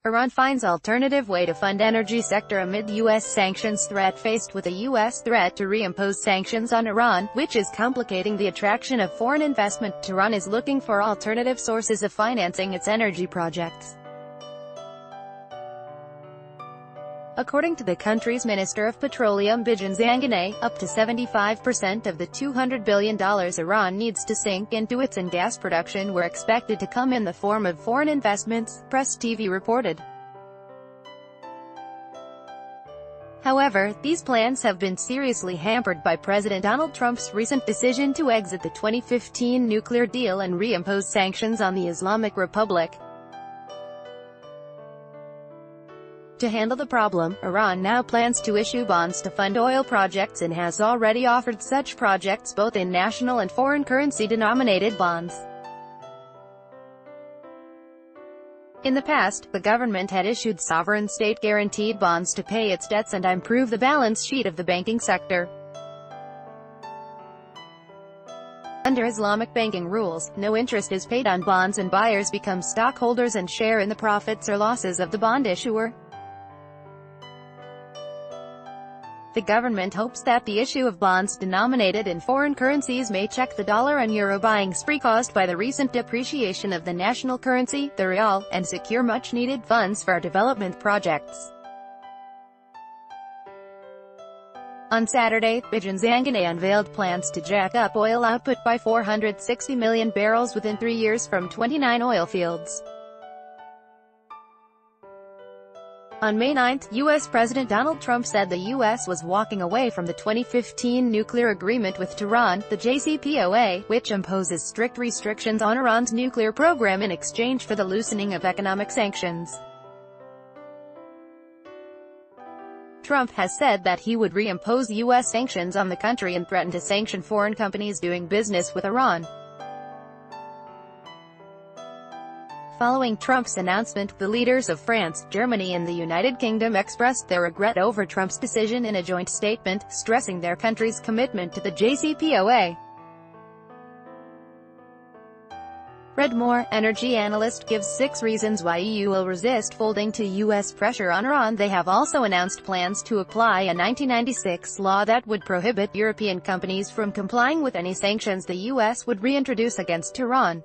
Iran finds alternative way to fund energy sector amid U.S. sanctions threat. Faced with a U.S. threat to reimpose sanctions on Iran, which is complicating the attraction of foreign investment, Tehran is looking for alternative sources of financing its energy projects. According to the country's Minister of Petroleum Bijan Zanganeh, up to 75% of the $200 billion Iran needs to sink into its own gas production were expected to come in the form of foreign investments, Press TV reported. However, these plans have been seriously hampered by President Donald Trump's recent decision to exit the 2015 nuclear deal and reimpose sanctions on the Islamic Republic. To handle the problem, Iran now plans to issue bonds to fund oil projects and has already offered such projects both in national and foreign currency-denominated bonds. In the past, the government had issued sovereign state-guaranteed bonds to pay its debts and improve the balance sheet of the banking sector. Under Islamic banking rules, no interest is paid on bonds and buyers become stockholders and share in the profits or losses of the bond issuer. The government hopes that the issue of bonds denominated in foreign currencies may check the dollar and euro buying spree caused by the recent depreciation of the national currency, the rial, and secure much-needed funds for development projects. On Saturday, Bijan Zanganeh unveiled plans to jack up oil output by 460 million barrels within 3 years from 29 oil fields. On May 9, U.S. President Donald Trump said the U.S. was walking away from the 2015 nuclear agreement with Tehran, the JCPOA, which imposes strict restrictions on Iran's nuclear program in exchange for the loosening of economic sanctions. Trump has said that he would reimpose U.S. sanctions on the country and threaten to sanction foreign companies doing business with Iran. Following Trump's announcement, the leaders of France, Germany and the United Kingdom expressed their regret over Trump's decision in a joint statement, stressing their country's commitment to the JCPOA. Fred Moore, energy analyst, gives 6 reasons why EU will resist folding to U.S. pressure on Iran. They have also announced plans to apply a 1996 law that would prohibit European companies from complying with any sanctions the U.S. would reintroduce against Tehran.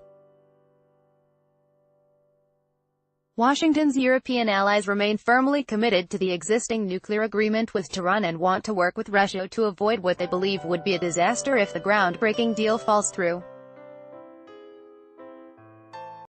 Washington's European allies remain firmly committed to the existing nuclear agreement with Tehran and want to work with Russia to avoid what they believe would be a disaster if the groundbreaking deal falls through.